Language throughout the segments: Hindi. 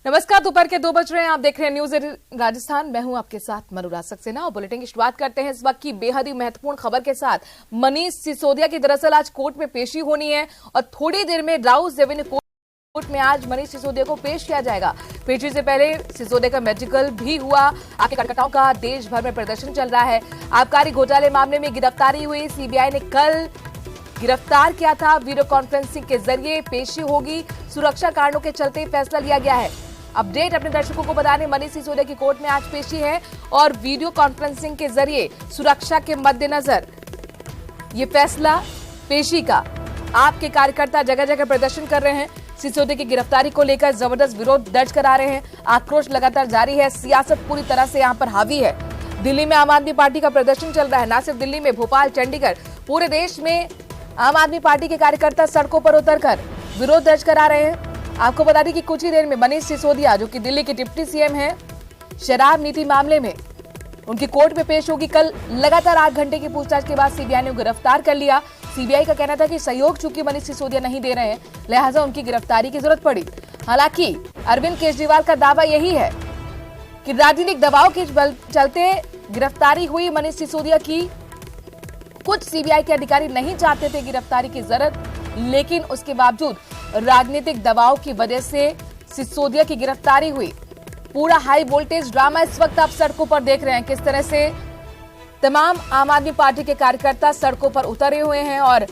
नमस्कार, दोपहर के 2 बज रहे हैं। आप देख रहे हैं न्यूज राजस्थान। मैं हूं आपके साथ मनुराज सक्सेना और बुलेटिन की शुरुआत करते हैं इस वक्त की बेहद ही महत्वपूर्ण खबर के साथ। मनीष सिसोदिया की दरअसल आज कोर्ट में पेशी होनी है और थोड़ी देर में राउस रेवेन्यू कोर्ट में आज मनीष सिसोदिया को पेश किया जाएगा। पेशी से पहले सिसोदिया का मेडिकल भी हुआ। आपके कार्यकर्ताओं का देश भर में प्रदर्शन चल रहा है। आबकारी घोटाले मामले में गिरफ्तारी हुई। सीबीआई ने कल गिरफ्तार किया था। वीडियो कॉन्फ्रेंसिंग के जरिए पेशी होगी। सुरक्षा कारणों के चलते फैसला लिया गया है। अपडेट अपने दर्शकों को बता दें, मनीष सिसोदिया की कोर्ट में आज पेशी है और वीडियो कॉन्फ्रेंसिंग के जरिए सुरक्षा के मद्देनजर ये फैसला पेशी का। आपके कार्यकर्ता जगह जगह प्रदर्शन कर रहे हैं। सिसोदिया की गिरफ्तारी को लेकर जबरदस्त विरोध दर्ज करा रहे हैं। आक्रोश लगातार जारी है। सियासत पूरी तरह से यहां पर हावी है। दिल्ली में आम आदमी पार्टी का प्रदर्शन चल रहा है। न सिर्फ दिल्ली में, भोपाल, चंडीगढ़, पूरे देश में आम आदमी पार्टी के कार्यकर्ता सड़कों पर उतरकर विरोध दर्ज करा रहे हैं। आपको बता दें कि कुछ ही देर में मनीष सिसोदिया, जो कि दिल्ली के डिप्टी सीएम हैं, शराब नीति मामले में उनकी कोर्ट में पेश होगी। कल लगातार 8 घंटे की पूछताछ के बाद सीबीआई ने गिरफ्तार कर लिया। सीबीआई का कहना था कि सहयोग चूंकि मनीष सिसोदिया नहीं दे रहे हैं, लिहाजा उनकी गिरफ्तारी की जरूरत पड़ी। हालांकि अरविंद केजरीवाल का दावा यही है कि राजनीतिक दबाव के चलते गिरफ्तारी हुई मनीष सिसोदिया की। कुछ सीबीआई के अधिकारी नहीं चाहते थे गिरफ्तारी की जरूरत, लेकिन उसके बावजूद राजनीतिक दबाव की वजह से सिसोदिया की गिरफ्तारी हुई। पूरा हाई वोल्टेज ड्रामा इस वक्त आप सड़कों पर देख रहे हैं। किस तरह से तमाम आम आदमी पार्टी के कार्यकर्ता सड़कों पर उतरे हुए हैं और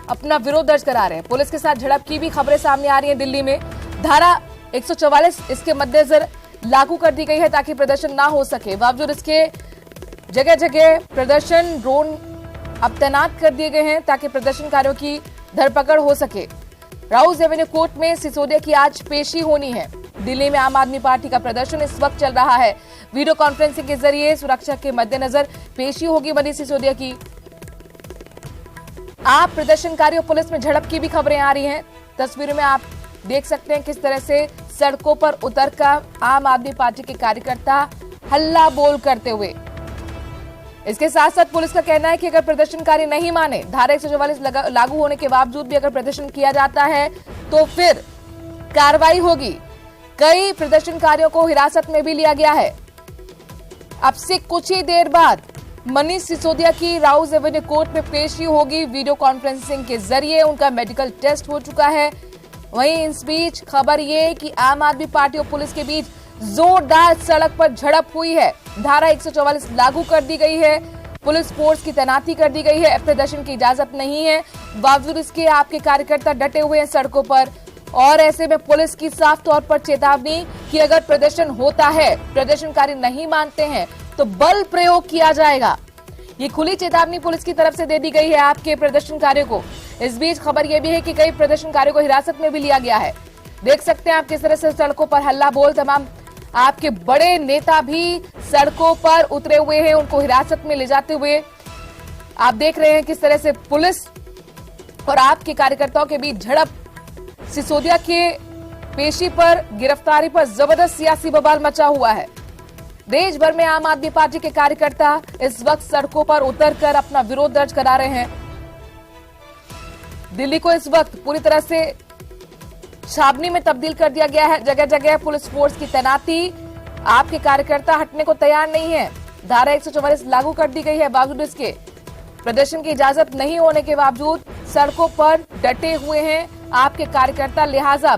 अपना विरोध दर्ज करा रहे हैं। पुलिस के साथ झड़प की भी खबरें सामने आ रही हैं। दिल्ली में धारा 144 इसके मद्देनजर लागू कर दी गई है ताकि प्रदर्शन ना हो सके। बावजूद इसके जगह जगह प्रदर्शन ड्रोन अब तैनात कर दिए गए हैं ताकि प्रदर्शनकारियों की धरपकड़ हो सके। राउस रेवेन्यू कोर्ट में सिसोदिया की आज पेशी होनी है। दिल्ली में आम आदमी पार्टी का प्रदर्शन इस वक्त चल रहा है। वीडियो कॉन्फ्रेंसिंग के जरिए सुरक्षा के मद्देनजर पेशी होगी मनीष सिसोदिया की। आप प्रदर्शनकारियों पुलिस में झड़प की भी खबरें आ रही हैं। तस्वीरों में आप देख सकते हैं किस तरह से सड़कों पर उतरकर आम आदमी पार्टी के कार्यकर्ता हल्ला बोल करते हुए। इसके साथ साथ पुलिस का कहना है कि अगर प्रदर्शनकारी नहीं माने, धारा 144 लागू होने के बावजूद भी अगर प्रदर्शन किया जाता है तो फिर कार्रवाई होगी। कई प्रदर्शनकारियों को हिरासत में भी लिया गया है। अब से कुछ ही देर बाद मनीष सिसोदिया की राउस रेवेन्यू कोर्ट में पेशी होगी। वीडियो कॉन्फ्रेंसिंग के जरिए उनका मेडिकल टेस्ट हो चुका है। वहीं इस बीच खबर ये कि आम आदमी पार्टी और पुलिस के बीच जोरदार सड़क पर झड़प हुई है। धारा 144 लागू कर दी गई है। पुलिस फोर्स की तैनाती कर दी गई है। प्रदर्शन की इजाजत नहीं है। बावजूद इसके आपके कार्यकर्ता डटे हुए हैं सड़कों पर और ऐसे में पुलिस की साफ तौर पर चेतावनी कि अगर प्रदर्शन होता है, प्रदर्शनकारी नहीं मानते हैं तो बल प्रयोग किया जाएगा। ये खुली चेतावनी पुलिस की तरफ से दे दी गई है आपके प्रदर्शनकारियों को। इस बीच खबर यह भी है कि कई प्रदर्शनकारियों को हिरासत में भी लिया गया है। देख सकते हैं आप किस तरह से सड़कों पर हल्ला बोल तमाम आपके बड़े नेता भी सड़कों पर उतरे हुए हैं। उनको हिरासत में ले जाते हुए आप देख रहे हैं किस तरह से पुलिस और आपके कार्यकर्ताओं के बीच झड़प। सिसोदिया के पेशी पर, गिरफ्तारी पर जबरदस्त सियासी बवाल मचा हुआ है। देश भर में आम आदमी पार्टी के कार्यकर्ता इस वक्त सड़कों पर उतरकर अपना विरोध दर्ज करा रहे हैं। दिल्ली को इस वक्त पूरी तरह से छावनी में तब्दील कर दिया गया है। जगह जगह पुलिस फोर्स की तैनाती। आपके कार्यकर्ता हटने को तैयार नहीं है। धारा 144 लागू कर दी गई है। बावजूद इसके प्रदर्शन की इजाजत नहीं होने के बावजूद सड़कों पर डटे हुए हैं आपके कार्यकर्ता। लिहाजा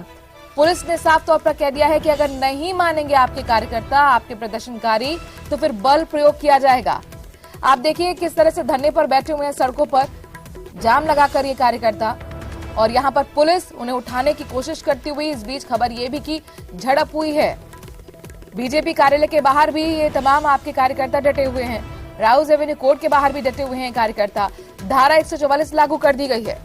पुलिस ने साफ तौर पर कह दिया है कि अगर नहीं मानेंगे आपके कार्यकर्ता, आपके प्रदर्शनकारी, तो फिर बल प्रयोग किया जाएगा। आप देखिए किस तरह से धरने पर बैठे हुए हैं सड़कों पर, जाम लगाकर ये कार्यकर्ता, और यहां पर पुलिस उन्हें उठाने की कोशिश करती हुई। इस बीच खबर यह भी कि झड़प हुई है। बीजेपी कार्यालय के बाहर भी ये तमाम आपके कार्यकर्ता डटे हुए हैं। राउस रेवेन्यू कोर्ट के बाहर भी डटे हुए हैं कार्यकर्ता। धारा 144 लागू कर दी गई है।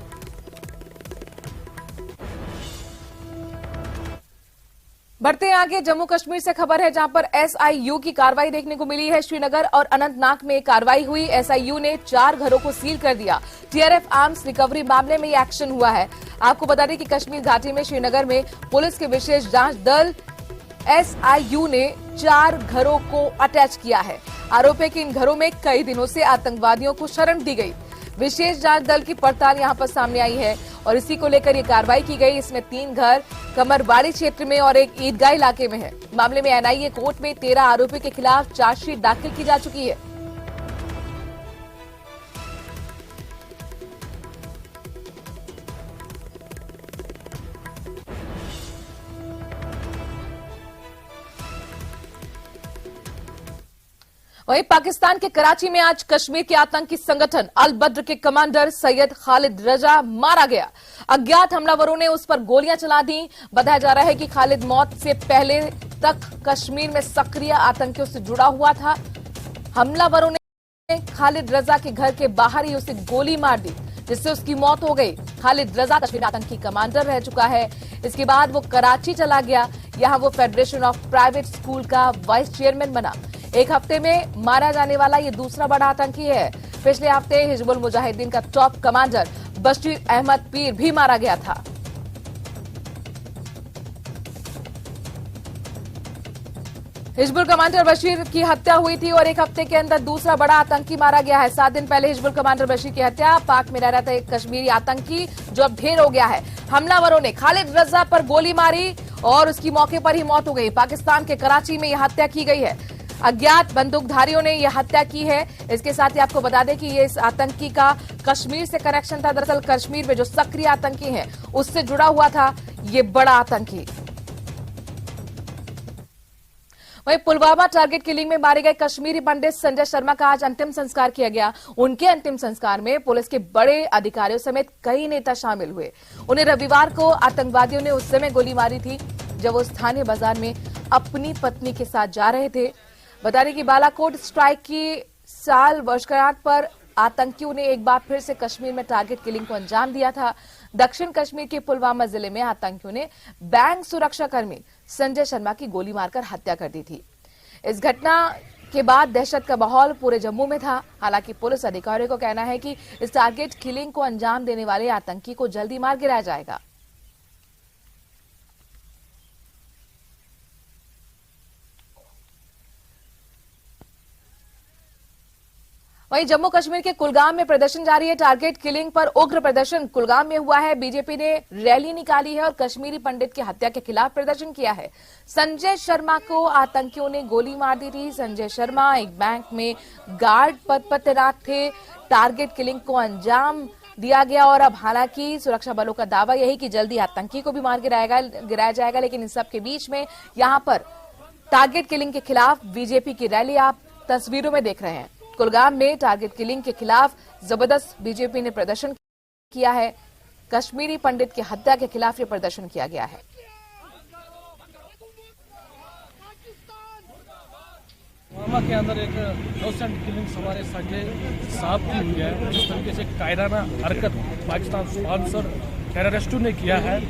बढ़ते हैं आगे। जम्मू कश्मीर से खबर है जहां पर एसआईयू की कार्रवाई देखने को मिली है। श्रीनगर और अनंतनाग में कार्रवाई हुई। एसआईयू ने 4 घरों को सील कर दिया। टीआरएफ आर्म्स रिकवरी मामले में यह एक्शन हुआ है। आपको बता दें कि कश्मीर घाटी में श्रीनगर में पुलिस के विशेष जांच दल एसआईयू ने 4 घरों को अटैच किया है। आरोप है कि इन घरों में कई दिनों से आतंकवादियों को शरण दी गई। विशेष जांच दल की पड़ताल यहां पर सामने आई है और इसी को लेकर ये कार्रवाई की गई। इसमें 3 घर कमरबाड़ी क्षेत्र में और एक ईदगाह इलाके में है। मामले में एनआईए कोर्ट में 13 आरोपियों के खिलाफ चार्जशीट दाखिल की जा चुकी है। वहीं पाकिस्तान के कराची में आज कश्मीर के आतंकी संगठन अल बद्र के कमांडर सैयद खालिद रजा मारा गया। अज्ञात हमलावरों ने उस पर गोलियां चला दी। बताया जा रहा है कि खालिद मौत से पहले तक कश्मीर में सक्रिय आतंकियों से जुड़ा हुआ था। हमलावरों ने खालिद रजा के घर के बाहर ही उसे गोली मार दी, जिससे उसकी मौत हो गई। खालिद रजा कश्मीर आतंकी कमांडर रह चुका है। इसके बाद वो कराची चला गया। यहां वो फेडरेशन ऑफ प्राइवेट स्कूल का वाइस चेयरमैन बना। एक हफ्ते में मारा जाने वाला ये दूसरा बड़ा आतंकी है। पिछले हफ्ते हिजबुल मुजाहिदीन का टॉप कमांडर बशीर अहमद पीर भी मारा गया था। हिजबुल कमांडर बशीर की हत्या हुई थी और एक हफ्ते के अंदर दूसरा बड़ा आतंकी मारा गया है। 7 दिन पहले हिजबुल कमांडर बशीर की हत्या, पाक में रह रहा था एक कश्मीरी आतंकी जो अब ढेर हो गया है। हमलावरों ने खालिद रजा पर गोली मारी और उसकी मौके पर ही मौत हो गई। पाकिस्तान के कराची में यह हत्या की गई है। अज्ञात बंदूकधारियों ने यह हत्या की है। इसके साथ ही आपको बता दें कि ये इस आतंकी का कश्मीर से कनेक्शन था। दरअसल कश्मीर में जो सक्रिय आतंकी हैं उससे जुड़ा हुआ था ये बड़ा आतंकी। वहीं पुलवामा टारगेट किलिंग में मारे गए कश्मीरी पंडित संजय शर्मा का आज अंतिम संस्कार किया गया। उनके अंतिम संस्कार में पुलिस के बड़े अधिकारियों समेत कई नेता शामिल हुए। उन्हें रविवार को आतंकवादियों ने उस समय गोली मारी थी जब वो स्थानीय बाजार में अपनी पत्नी के साथ जा रहे थे। बता दें कि बालाकोट स्ट्राइक की साल वर्षगांठ पर आतंकियों ने एक बार फिर से कश्मीर में टारगेट किलिंग को अंजाम दिया था। दक्षिण कश्मीर के पुलवामा जिले में आतंकियों ने बैंक सुरक्षाकर्मी संजय शर्मा की गोली मारकर हत्या कर दी थी। इस घटना के बाद दहशत का माहौल पूरे जम्मू में था। हालांकि पुलिस अधिकारियों का कहना है कि इस टारगेट किलिंग को अंजाम देने वाले आतंकी को जल्दी मार गिराया जाएगा। वहीं जम्मू कश्मीर के कुलगाम में प्रदर्शन जारी है। टारगेट किलिंग पर उग्र प्रदर्शन कुलगाम में हुआ है। बीजेपी ने रैली निकाली है और कश्मीरी पंडित की हत्या के खिलाफ प्रदर्शन किया है। संजय शर्मा को आतंकियों ने गोली मार दी थी। संजय शर्मा एक बैंक में गार्ड पद पर तैनात थे। टारगेट किलिंग को अंजाम दिया गया और अब हालांकि सुरक्षा बलों का दावा यही कि जल्दी आतंकी को भी मार गिराया जाएगा। लेकिन इन सब के बीच में यहां पर टारगेट किलिंग के खिलाफ बीजेपी की रैली आप तस्वीरों में देख रहे हैं। कुलगाम में टारगेट किलिंग के खिलाफ जबरदस्त बीजेपी ने प्रदर्शन किया है। कश्मीरी पंडित की हत्या के खिलाफ ये प्रदर्शन किया गया है। पुलवामा के अंदर एक नोसेंट किलिंग हमारे संजय साहब की हुई है। जिस तरीके से कायराना हरकत पाकिस्तान स्पॉन्सर टेररिस्टों ने किया है,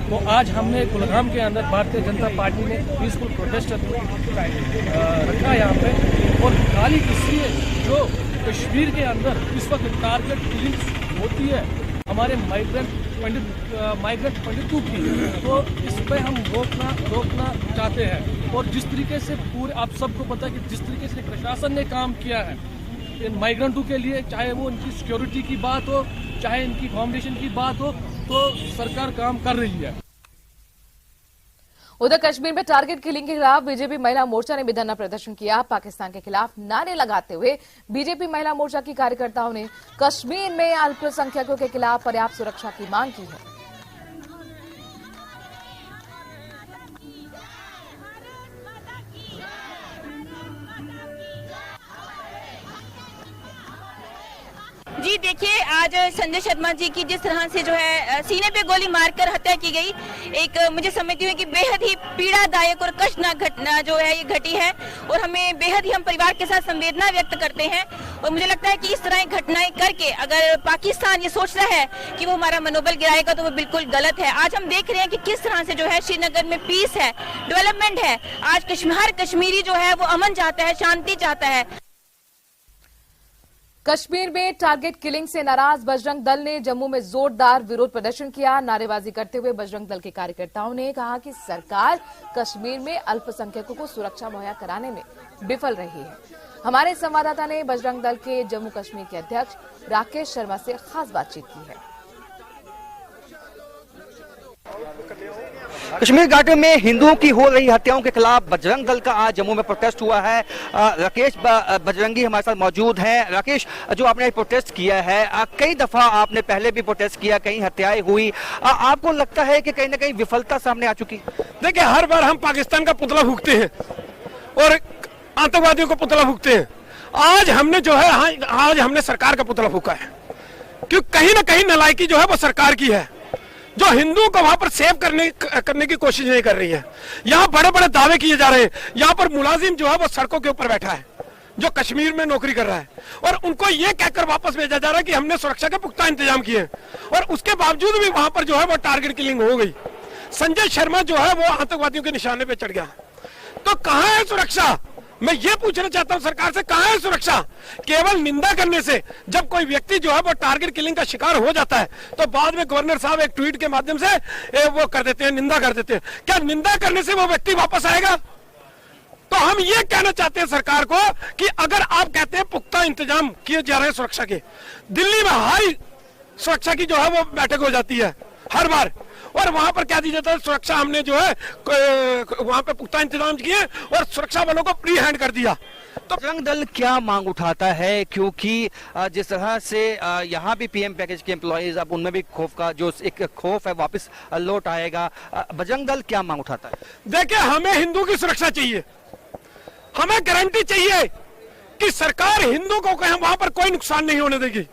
तो आज हमने कुलगाम के अंदर भारतीय जनता पार्टी ने पीसफुल प्रोटेस्ट रखा यहाँ पे। और खाली इसलिए जो कश्मीर के अंदर इस वक्त टारगेट किलिंग होती है हमारे माइग्रेंट पंडितों की, तो इस पर हम रोकना चाहते हैं। और जिस तरीके से पूरे आप सबको पता है कि जिस तरीके से प्रशासन ने काम किया है इन माइग्रेंटों के लिए, चाहे वो इनकी सिक्योरिटी की बात हो, चाहे इनकी अकोमोडेशन की बात हो, तो सरकार काम कर रही है। उधर कश्मीर में टारगेट किलिंग के खिलाफ बीजेपी महिला मोर्चा ने भी धरना प्रदर्शन किया। पाकिस्तान के खिलाफ नारे लगाते हुए बीजेपी महिला मोर्चा की कार्यकर्ताओं ने कश्मीर में अल्पसंख्यकों के खिलाफ पर्याप्त सुरक्षा की मांग की है। जी देखिए, आज संजय शर्मा जी की जिस तरह से जो है सीने पे गोली मारकर हत्या की गई, एक मुझे समझती हूँ कि बेहद ही पीड़ादायक और कष्टनाक घटना जो है ये घटी है। और हमें बेहद ही हम परिवार के साथ संवेदना व्यक्त करते हैं। और मुझे लगता है कि इस तरह की घटनाएं करके अगर पाकिस्तान ये सोच रहा है कि वो हमारा मनोबल गिराएगा तो वो बिल्कुल गलत है। आज हम देख रहे हैं कि किस तरह से जो है श्रीनगर में पीस है, डेवलपमेंट है। आज हर कश्मीरी जो है वो अमन चाहता है, शांति चाहता है। कश्मीर में टारगेट किलिंग से नाराज बजरंग दल ने जम्मू में जोरदार विरोध प्रदर्शन किया। नारेबाजी करते हुए बजरंग दल के कार्यकर्ताओं ने कहा कि सरकार कश्मीर में अल्पसंख्यकों को सुरक्षा मुहैया कराने में विफल रही है। हमारे संवाददाता ने बजरंग दल के जम्मू कश्मीर के अध्यक्ष राकेश शर्मा से खास बातचीत की है। कश्मीर घाटी में हिंदुओं की हो रही हत्याओं के खिलाफ बजरंग दल का आज जम्मू में प्रोटेस्ट हुआ है। राकेश बजरंगी हमारे साथ मौजूद हैं। राकेश, जो आपने प्रोटेस्ट किया है, कई दफा आपने पहले भी प्रोटेस्ट किया, कई हत्याएं हुई, आपको लगता है कि कहीं ना कहीं विफलता सामने आ चुकी? देखिए, हर बार हम पाकिस्तान का पुतला फूंकते हैं और आतंकवादियों को पुतला फूंकते हैं। आज हमने जो है आज हमने सरकार का पुतला फूंका है, क्योंकि कहीं ना कहीं नालायकी जो है वो सरकार की है, जो हिंदुओं को वहां पर सेव करने की कोशिश नहीं कर रही है। यहाँ बड़े बड़े दावे किए जा रहे हैं। यहाँ पर मुलाजिम जो है वो सड़कों के ऊपर बैठा है, जो कश्मीर में नौकरी कर रहा है, और उनको ये कहकर वापस भेजा जा रहा है कि हमने सुरक्षा के पुख्ता इंतजाम किए, और उसके बावजूद भी वहां पर जो है वो टारगेट किलिंग हो गई। संजय शर्मा जो है वो आतंकवादियों के निशाने पे चढ़ गया। तो कहां है सुरक्षा? मैं ये पूछना चाहता हूं सरकार से, कहां है सुरक्षा? केवल निंदा करने से जब कोई व्यक्ति जो है वो टारगेट किलिंग का शिकार हो जाता है तो बाद में गवर्नर साहब एक ट्वीट के माध्यम से वो कर देते हैं, निंदा कर देते हैं। क्या निंदा करने से वो व्यक्ति वापस आएगा? तो हम ये कहना चाहते हैं सरकार को कि अगर आप कहते हैं पुख्ता इंतजाम किए जा रहे हैं सुरक्षा के, दिल्ली में हाई सुरक्षा की जो है वो बैठक हो जाती है हर बार, और वहां पर क्या दी जाता है, सुरक्षा हमने जो है वहां पे पुख्ता इंतजाम किए और सुरक्षा बलों को प्री हैंड कर दिया। तो बजरंग दल क्या मांग उठाता है? क्योंकि जिस तरह से यहाँ भी पीएम पैकेज के एम्प्लॉइज, अब उनमें भी खौफ का जो एक खौफ है वापस लौट आएगा। बजरंग दल क्या मांग उठाता है? देखिए, हमें हिंदू की सुरक्षा चाहिए, हमें गारंटी चाहिए कि सरकार हिंदू को कहीं वहां पर कोई नुकसान नहीं होने देगी।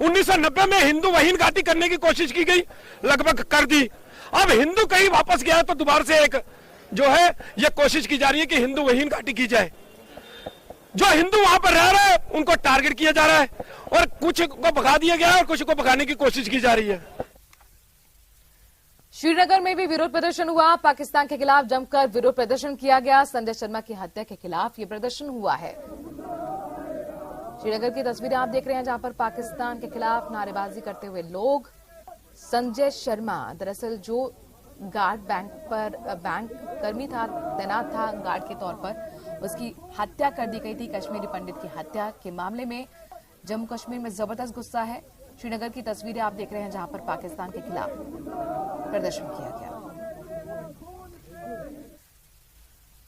1990 में हिंदू वहीन घाटी करने की कोशिश की गई, लगभग कर दी। अब हिंदू कहीं वापस गया तो दोबारा से एक जो है ये कोशिश की जा रही है कि हिंदू वहीन घाटी की जाए। जो हिंदू वहां पर रह रहे हैं उनको टारगेट किया जा रहा है, और कुछ को भगा दिया गया और कुछ को भगाने की कोशिश की जा रही है। श्रीनगर में भी विरोध प्रदर्शन हुआ। पाकिस्तान के खिलाफ जमकर विरोध प्रदर्शन किया गया। संजय शर्मा की हत्या के खिलाफ ये प्रदर्शन हुआ है। श्रीनगर की तस्वीरें आप देख रहे हैं, जहां पर पाकिस्तान के खिलाफ नारेबाजी करते हुए लोग। संजय शर्मा दरअसल जो गार्ड बैंक कर्मी था, तैनात था गार्ड के तौर पर, उसकी हत्या कर दी गई थी। कश्मीरी पंडित की हत्या के मामले में जम्मू कश्मीर में जबरदस्त गुस्सा है। श्रीनगर की तस्वीरें आप देख रहे हैं, जहां पर पाकिस्तान के खिलाफ प्रदर्शन किया गया।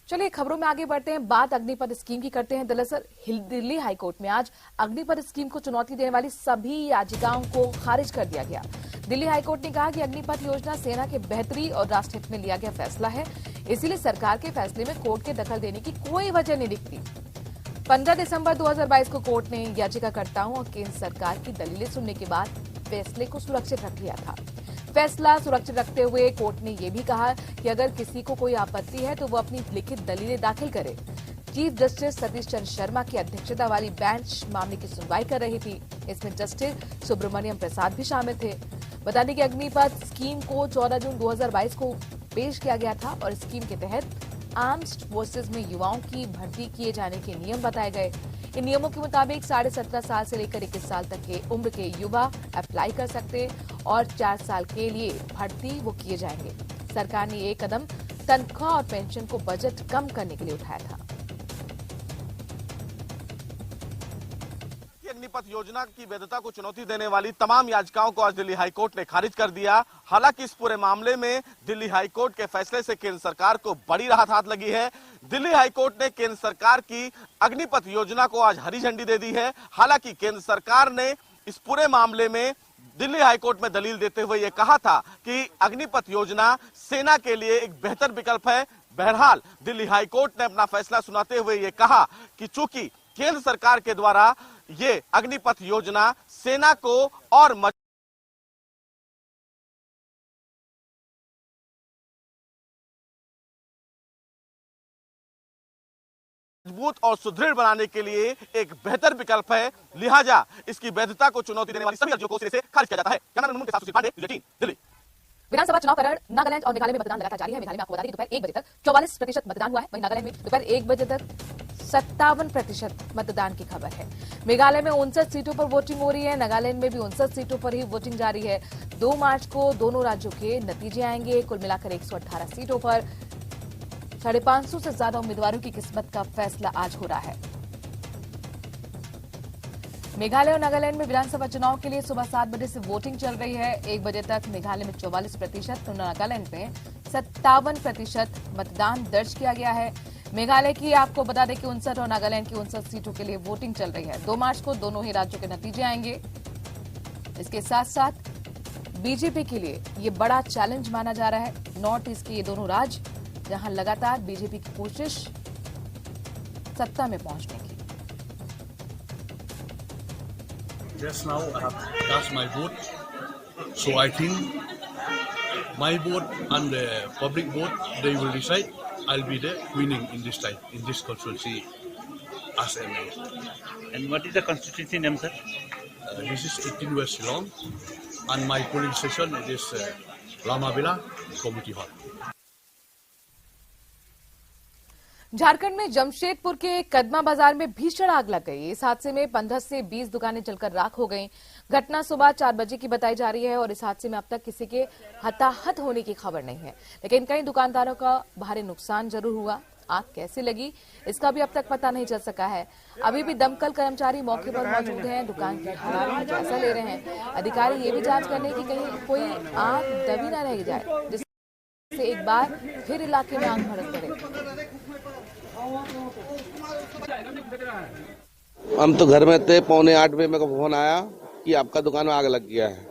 चलिए खबरों में आगे बढ़ते हैं। बात अग्निपथ स्कीम की करते हैं। दरअसल दिल्ली हाईकोर्ट में आज अग्निपथ स्कीम को चुनौती देने वाली सभी याचिकाओं को खारिज कर दिया गया। दिल्ली हाईकोर्ट ने कहा कि अग्निपथ योजना सेना के बेहतरी और राष्ट्र हित में लिया गया फैसला है, इसीलिए सरकार के फैसले में कोर्ट के दखल देने की कोई वजह नहीं दिखती। 15 दिसंबर 2022 को कोर्ट ने याचिकाकर्ताओं और केंद्र सरकार की दलीलें सुनने के बाद फैसले को सुरक्षित रख लिया था। फैसला सुरक्षित रखते हुए कोर्ट ने यह भी कहा कि अगर किसी को कोई आपत्ति है तो वो अपनी लिखित दलीलें दाखिल करे। चीफ जस्टिस सतीश चंद्र शर्मा की अध्यक्षता वाली बेंच मामले की सुनवाई कर रही थी। इसमें जस्टिस सुब्रमण्यम प्रसाद भी शामिल थे। बता दें कि अग्निपथ स्कीम को 14 जून 2022 को पेश किया गया था और स्कीम के तहत आर्म्ड फोर्सेज में युवाओं की भर्ती किए जाने के नियम बताए गए। इन नियमों के मुताबिक 17.5 साल से लेकर 21 साल तक के उम्र के युवा अप्लाई कर सकते और 4 साल के लिए भर्ती वो किए जाएंगे। सरकार ने ये कदम तनख्वाह और पेंशन को बजट कम करने के लिए उठाया था। अग्निपथ योजना की वैधता को चुनौती देने वाली तमाम याचिकाओं को आज दिल्ली हाईकोर्ट ने खारिज कर दिया। हालांकि इस पूरे मामले में दिल्ली हाईकोर्ट के फैसले से केंद्र सरकार को बड़ी राहत हाथ लगी है। दिल्ली हाईकोर्ट ने केंद्र सरकार की अग्निपथ योजना को आज हरी झंडी दे दी है। हालांकि केंद्र सरकार ने इस पूरे मामले में दिल्ली हाईकोर्ट में दलील देते हुए ये कहा था कि अग्निपथ योजना सेना के लिए एक बेहतर विकल्प है। बहरहाल दिल्ली हाईकोर्ट ने अपना फैसला सुनाते हुए ये कहा कि चूंकि केंद्र सरकार के द्वारा ये अग्निपथ योजना सेना को और मजबूत और सुदृढ़ बनाने के लिए एक बेहतर विकल्प है, लिहाजा इसकी वैधता को चुनौती देने वाली सभी अर्जियों को सिरे से खारिज किया जाता है। कैमरामैन के साथ सुशील पांडे, दिल्ली। विधानसभा चुनाव कारण नागालैंड और मेघालय में मतदान लगातार जारी है। मेघालय में आपको बता दें दोपहर 1 बजे तक 44% मतदान हुआ है, वहीं नागालैंड में दोपहर 1 बजे तक 57% मतदान की खबर है। मेघालय में 59 सीटों पर वोटिंग हो रही है। नागालैंड में भी 59 सीटों पर ही वोटिंग जारी है। 2 मार्च को दोनों राज्यों के नतीजे आएंगे। कुल मिलाकर 118 सीटों पर 550 से ज्यादा उम्मीदवारों की किस्मत का फैसला आज हो रहा है। मेघालय और नागालैंड में विधानसभा चुनाव के लिए सुबह 7 बजे से वोटिंग चल रही है। 1 बजे तक मेघालय में 44% तो नागालैंड में 57% मतदान दर्ज किया गया है। मेघालय की आपको बता दें कि 59 और नागालैंड की 59 सीटों के लिए वोटिंग चल रही है। 2 मार्च को दोनों ही राज्यों के नतीजे आएंगे। इसके साथ साथ बीजेपी के लिए ये बड़ा चैलेंज माना जा रहा है। नॉर्थ ईस्ट के ये दोनों राज्य जहां लगातार बीजेपी की कोशिश सत्ता में पहुंचने की। Just now I have cast my vote, so I think my vote and the public vote, they will decide. I'll be the winning in this time, in this constituency as MA. And what is the constituency name, sir? This is 18 West Shillong, and my polling station is Lama Villa Community Hall. Jharkhand में जमशेदपुर के कदमा बाजार में भीषण आग लग गई। इस हादसे में 15 से 20 दुकानें जलकर राख हो गईं। घटना सुबह 4 बजे की बताई जा रही है और इस हादसे में अब तक किसी के हताहत होने की खबर नहीं है, लेकिन कई दुकानदारों का भारी नुकसान जरूर हुआ। आग कैसे लगी इसका भी अब तक पता नहीं चल सका है। अभी भी दमकल कर्मचारी मौके पर मौजूद हैं, दुकान की हालात का जायजा ले रहे हैं। अधिकारी ये भी जांच करने की कहीं कोई आग दबी न रह जाए, जिससे एक बार फिर इलाके में आग भड़क पड़े। हम तो घर में थे, 7:45 बजे मेरे को फोन आया कि आपका दुकान में आग लग गया है।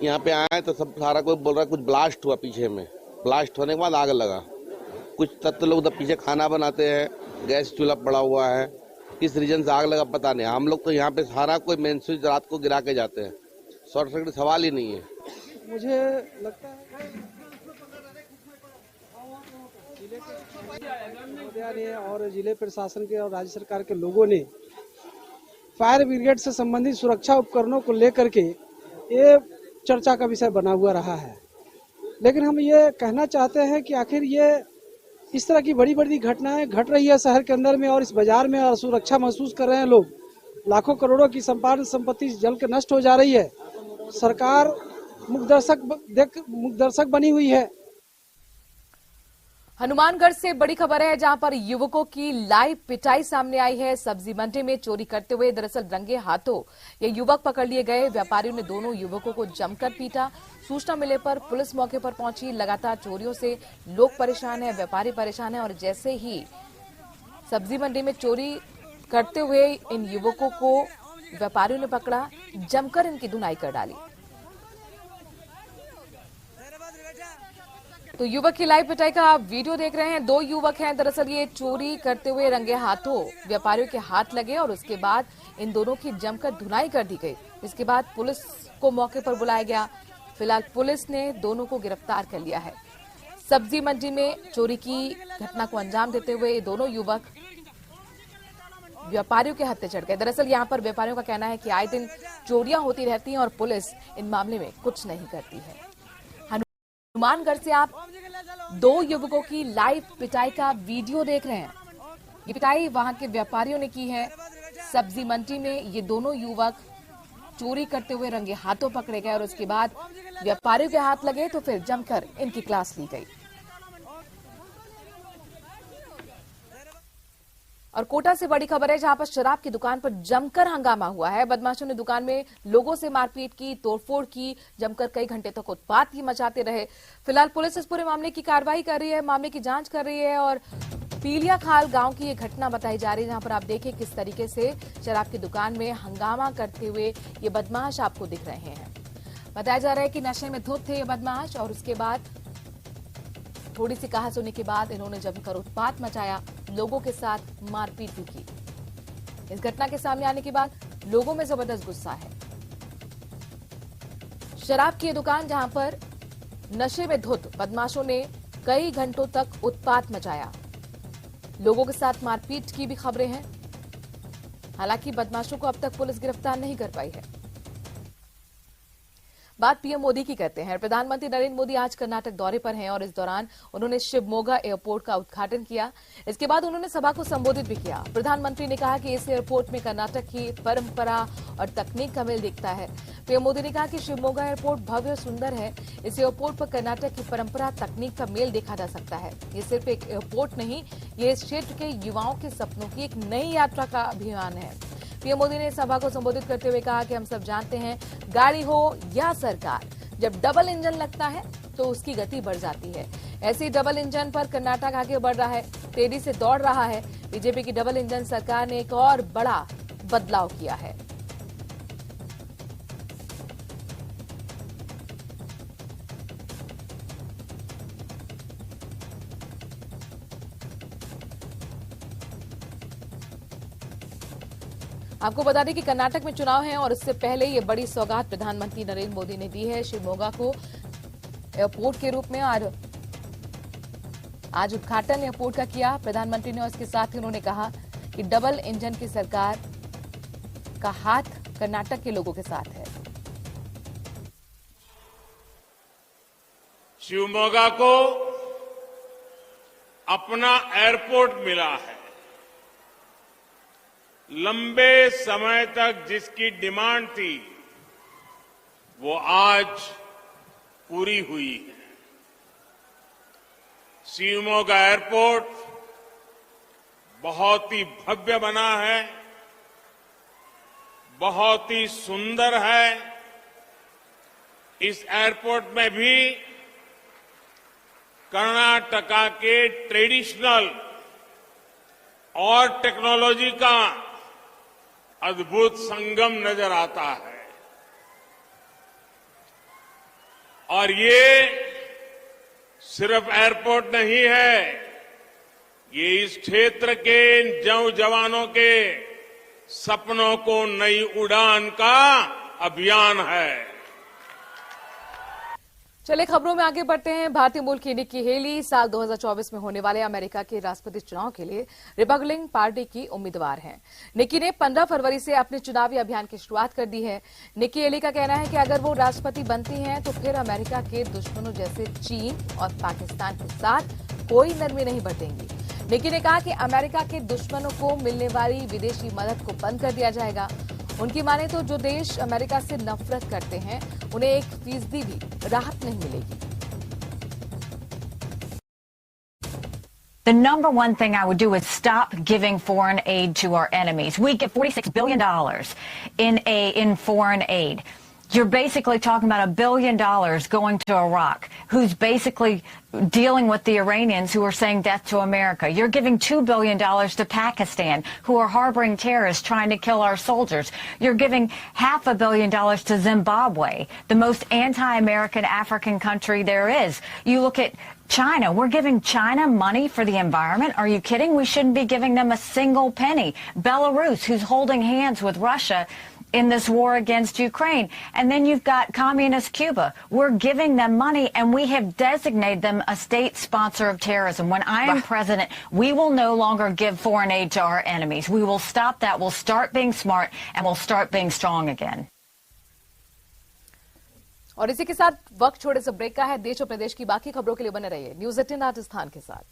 यहाँ पे आए तो सब सारा कोई बोल रहा है कुछ ब्लास्ट हुआ पीछे में। ब्लास्ट होने के बाद आग लगा। कुछ तत्व लोग उधर पीछे खाना बनाते हैं, गैस चूल्हा पड़ा हुआ है। किस रीजन से आग लगा पता नहीं। हम लोग तो यहाँ पे सारा कोई मेन स्विच रात को गिरा के जाते हैं। शॉर्ट सर्किट सवाल ही नहीं है। मुझे लगता है ने और जिले प्रशासन के और राज्य सरकार के लोगों ने फायर ब्रिगेड से संबंधित सुरक्षा उपकरणों को लेकर के ये चर्चा का विषय बना हुआ रहा है। लेकिन हम ये कहना चाहते हैं कि आखिर ये इस तरह की बड़ी बड़ी घटनाएं घट रही है शहर के अंदर में और इस बाजार में, और सुरक्षा महसूस कर रहे हैं लोग। लाखों करोड़ों की संपादन संपत्ति जल के नष्ट हो जा रही है। सरकार मुखदर्शक बनी हुई है। हनुमानगढ़ से बड़ी खबर है, जहां पर युवकों की लाइव पिटाई सामने आई है। सब्जी मंडी में चोरी करते हुए दरअसल रंगे हाथों ये युवक पकड़ लिए गए। व्यापारियों ने दोनों युवकों को जमकर पीटा। सूचना मिलने पर पुलिस मौके पर पहुंची। लगातार चोरियों से लोग परेशान हैं, व्यापारी परेशान हैं और जैसे ही सब्जी मंडी में चोरी करते हुए इन युवकों को व्यापारियों ने पकड़ा, जमकर इनकी धुनाई कर डाली। तो युवक की लाइव पिटाई का आप वीडियो देख रहे हैं। 2 युवक हैं, दरअसल ये चोरी करते हुए रंगे हाथों व्यापारियों के हाथ लगे और उसके बाद इन दोनों की जमकर धुनाई कर दी गई। इसके बाद पुलिस को मौके पर बुलाया गया। फिलहाल पुलिस ने दोनों को गिरफ्तार कर लिया है। सब्जी मंडी में चोरी की घटना को अंजाम देते हुए ये दोनों युवक व्यापारियों के हत्थे चढ़ गए। दरअसल यहाँ पर व्यापारियों का कहना है कि आए दिन चोरियां होती रहती हैं और पुलिस इन मामले में कुछ नहीं करती है। हनुमानगढ़ से आप 2 युवकों की लाइव पिटाई का वीडियो देख रहे हैं। ये पिटाई वहां के व्यापारियों ने की है। सब्जी मंडी में ये दोनों युवक चोरी करते हुए रंगे हाथों पकड़े गए और उसके बाद व्यापारियों के हाथ लगे तो फिर जमकर इनकी क्लास ली गई। और कोटा से बड़ी खबर है, जहां पर शराब की दुकान पर जमकर हंगामा हुआ है। बदमाशों ने दुकान में लोगों से मारपीट की, तोड़फोड़ की, जमकर कई घंटे तक उत्पात ही मचाते रहे। फिलहाल पुलिस इस पूरे मामले की कार्रवाई कर रही है, मामले की जांच कर रही है और पीलिया खाल गांव की ये घटना बताई जा रही है, जहां पर आप देखिए किस तरीके से शराब की दुकान में हंगामा करते हुए ये बदमाश आपको दिख रहे हैं। बताया जा रहा है कि नशे में धुत थे ये बदमाश और उसके बाद थोड़ी सी कहा सुनने के बाद इन्होंने जमकर उत्पात मचाया, लोगों के साथ मारपीट भी की। इस घटना के सामने आने के बाद लोगों में जबरदस्त गुस्सा है। शराब की दुकान जहां पर नशे में धुत बदमाशों ने कई घंटों तक उत्पात मचाया, लोगों के साथ मारपीट की भी खबरें हैं। हालांकि बदमाशों को अब तक पुलिस गिरफ्तार नहीं कर पाई है। बात पीएम मोदी की करते हैं। प्रधानमंत्री नरेंद्र मोदी आज कर्नाटक दौरे पर हैं और इस दौरान उन्होंने शिवमोगा एयरपोर्ट का उद्घाटन किया। इसके बाद उन्होंने सभा को संबोधित भी किया। प्रधानमंत्री ने कहा कि इस एयरपोर्ट में कर्नाटक की परंपरा और तकनीक का मेल दिखता है। पीएम मोदी ने कहा कि शिवमोगा एयरपोर्ट भव्य और सुंदर है। इस एयरपोर्ट पर कर्नाटक की परंपरा तकनीक का मेल देखा जा सकता है। ये सिर्फ एक एयरपोर्ट नहीं, ये इस क्षेत्र के युवाओं के सपनों की एक नई यात्रा का अभियान है। पीएम मोदी ने सभा को संबोधित करते हुए कहा कि हम सब जानते हैं, गाड़ी हो या सरकार, जब डबल इंजन लगता है तो उसकी गति बढ़ जाती है। ऐसी डबल इंजन पर कर्नाटक आगे बढ़ रहा है, तेजी से दौड़ रहा है। बीजेपी की डबल इंजन सरकार ने एक और बड़ा बदलाव किया है। आपको बता दें कि कर्नाटक में चुनाव है और इससे पहले ये बड़ी सौगात प्रधानमंत्री नरेंद्र मोदी ने दी है। श्री मोगा को एयरपोर्ट के रूप में आज उद्घाटन एयरपोर्ट का किया प्रधानमंत्री ने, और इसके साथ ही उन्होंने कहा कि डबल इंजन की सरकार का हाथ कर्नाटक के लोगों के साथ है। शिवमोगा को अपना एयरपोर्ट मिला है। लंबे समय तक जिसकी डिमांड थी वो आज पूरी हुई है। शिवमोगा एयरपोर्ट बहुत ही भव्य बना है, बहुत ही सुंदर है। इस एयरपोर्ट में भी कर्नाटका के ट्रेडिशनल और टेक्नोलॉजी का अद्भुत संगम नजर आता है। और ये सिर्फ एयरपोर्ट नहीं है, ये इस क्षेत्र के जवानों के सपनों को नई उड़ान का अभियान है। चलिए खबरों में आगे बढ़ते हैं। भारतीय मूल की निक्की हेली साल 2024 में होने वाले अमेरिका के राष्ट्रपति चुनाव के लिए रिपब्लिकन पार्टी की उम्मीदवार हैं। निक्की ने 15 फरवरी से अपने चुनावी अभियान की शुरुआत कर दी है। निक्की हेली का कहना है कि अगर वो राष्ट्रपति बनती हैं तो फिर अमेरिका के दुश्मनों जैसे चीन और पाकिस्तान के साथ कोई नरमी नहीं बरतेंगी। निक्की ने कहा कि अमेरिका के दुश्मनों को मिलने वाली विदेशी मदद को बंद कर दिया जाएगा। उनकी माने तो जो देश अमेरिका से नफरत करते हैं उन्हें 1% भी राहत नहीं मिलेगी। The number one thing I would do is stop giving foreign aid to our enemies. We give $46 billion in foreign aid. You're basically talking about $1 billion going to Iraq, who's basically dealing with the Iranians who are saying death to America. You're giving $2 billion to Pakistan, who are harboring terrorists trying to kill our soldiers. You're giving $500 million to Zimbabwe, the most anti-American African country there is. You look at China. We're giving China money for the environment. Are you kidding? We shouldn't be giving them a single penny. Belarus, who's holding hands with Russia in this war against Ukraine. And then you've got communist Cuba. We're giving them money, and we have designated them a state sponsor of terrorism. When I am president, we will no longer give foreign aid to our enemies. We will stop that. We'll start being smart, and we'll start being strong again. और इसी के साथ वक्त छोड़े से ब्रेक का है। देश और प्रदेश की बाकी खबरों के लिए बने रहिए न्यूज़ 18 राजस्थान के साथ।